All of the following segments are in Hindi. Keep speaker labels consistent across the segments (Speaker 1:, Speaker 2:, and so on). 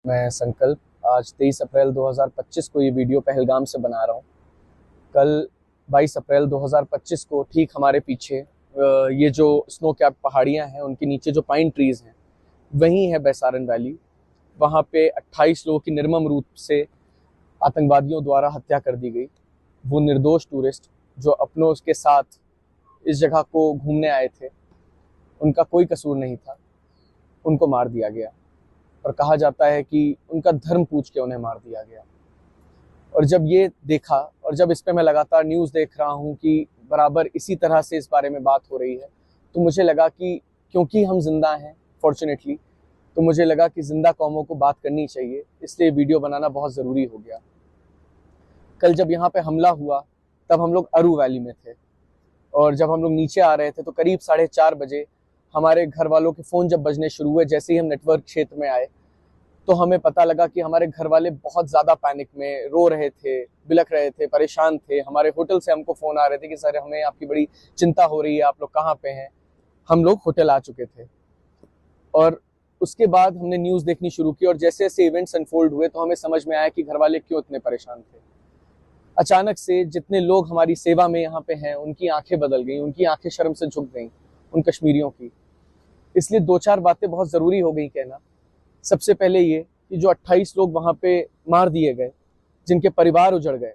Speaker 1: मैं संकल्प आज 23 अप्रैल 2025 को ये वीडियो पहलगाम से बना रहा हूँ। कल 22 अप्रैल 2025 को ठीक हमारे पीछे ये जो स्नो कैप पहाड़ियाँ हैं उनके नीचे जो पाइन ट्रीज़ हैं वहीं है बैसारन वैली। वहाँ पे 28 लोगों की निर्मम रूप से आतंकवादियों द्वारा हत्या कर दी गई। वो निर्दोष टूरिस्ट जो अपनों के साथ इस जगह को घूमने आए थे, उनका कोई कसूर नहीं था, उनको मार दिया गया और कहा जाता है कि उनका धर्म पूछ के उन्हें मार दिया गया। और जब ये देखा और जब इस पे मैं लगातार न्यूज़ देख रहा हूँ कि बराबर इसी तरह से इस बारे में बात हो रही है, तो मुझे लगा कि क्योंकि हम जिंदा हैं फॉर्चुनेटली, तो मुझे लगा कि जिंदा कौमों को बात करनी चाहिए, इसलिए वीडियो बनाना बहुत ज़रूरी हो गया। कल जब यहाँ पे हमला हुआ तब हम लोग अरू वैली में थे और जब हम लोग नीचे आ रहे थे तो करीब 4:30 बजे हमारे घर वालों के फ़ोन जब बजने शुरू हुए, जैसे ही हम नेटवर्क क्षेत्र में आए तो हमें पता लगा कि हमारे घर वाले बहुत ज़्यादा पैनिक में रो रहे थे, बिलख रहे थे, परेशान थे। हमारे होटल से हमको फ़ोन आ रहे थे कि सर हमें आपकी बड़ी चिंता हो रही है, आप लोग कहाँ पे हैं। हम लोग होटल आ चुके थे और उसके बाद हमने न्यूज़ देखनी शुरू की और जैसे जैसे इवेंट्स अनफोल्ड हुए तो हमें समझ में आया कि घर वाले क्यों इतने परेशान थे। अचानक से जितने लोग हमारी सेवा में यहाँ पे हैं उनकी आंखें बदल गई, उनकी आंखें शर्म से झुक गई, उन कश्मीरियों की। इसलिए 2-4 बातें बहुत ज़रूरी हो गई कहना। सबसे पहले ये कि जो 28 लोग वहाँ पे मार दिए गए, जिनके परिवार उजड़ गए,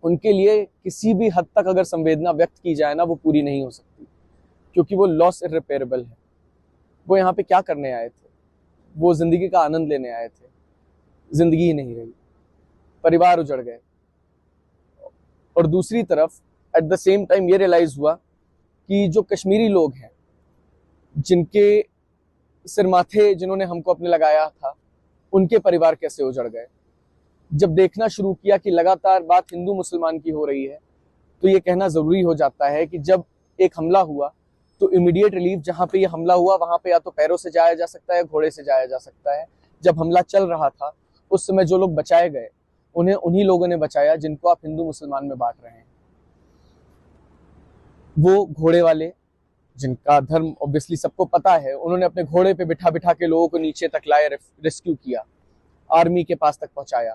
Speaker 1: उनके लिए किसी भी हद तक अगर संवेदना व्यक्त की जाए ना, वो पूरी नहीं हो सकती, क्योंकि वो लॉस इर्रिपेरेबल है। वो यहाँ पे क्या करने आए थे? वो जिंदगी का आनंद लेने आए थे, जिंदगी ही नहीं रही, परिवार उजड़ गए। और दूसरी तरफ एट द सेम टाइम ये रियलाइज हुआ कि जो कश्मीरी लोग हैं, जिनके सिर माथे जिन्होंने हमको अपने लगाया था, उनके परिवार कैसे उजड़ गए। जब देखना शुरू किया कि लगातार बात हिंदू मुसलमान की हो रही है, तो ये कहना जरूरी हो जाता है कि जब एक हमला हुआ तो इमीडिएट रिलीफ जहाँ पे ये हमला हुआ वहाँ पे या तो पैरों से जाया जा सकता है, घोड़े से जाया जा सकता है। जब हमला चल रहा था उस समय जो लोग बचाए गए, उन्हें उन्हीं लोगों ने बचाया जिनको आप हिंदू मुसलमान में बांट रहे हैं। वो घोड़े वाले, जिनका धर्म ऑब्वियसली सबको पता है, उन्होंने अपने घोड़े पे बिठा बिठा के लोगों को नीचे तक लाए, रेस्क्यू किया, आर्मी के पास तक पहुंचाया।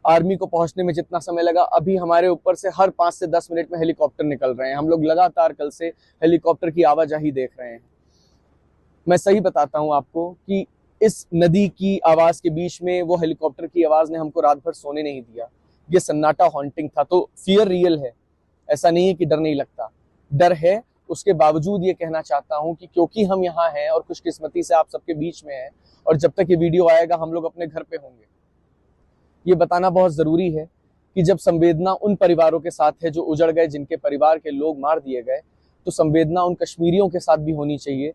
Speaker 1: आर्मी को पहुंचने में जितना समय लगा, अभी हमारे ऊपर से हर 5 से 10 मिनट में हेलीकॉप्टर निकल रहे हैं। हम लोग लगातार कल से हेलीकॉप्टर की आवाजाही देख रहे हैं। मैं सही बताता हूं आपको कि इस नदी की आवाज के बीच में वो हेलीकॉप्टर की आवाज ने हमको रात भर सोने नहीं दिया। ये सन्नाटा हॉन्टिंग था। तो फियर रियल है, ऐसा नहीं है कि डर नहीं लगता, डर है। उसके बावजूद ये कहना चाहता हूं कि क्योंकि हम यहाँ हैं और खुशकिस्मती से आप सबके बीच में हैं, और जब तक ये वीडियो आएगा हम लोग अपने घर पे होंगे, ये बताना बहुत जरूरी है कि जब संवेदना उन परिवारों के साथ है जो उजड़ गए, जिनके परिवार के लोग मार दिए गए, तो संवेदना उन कश्मीरियों के साथ भी होनी चाहिए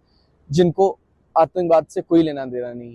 Speaker 1: जिनको आतंकवाद से कोई लेना देना नहीं।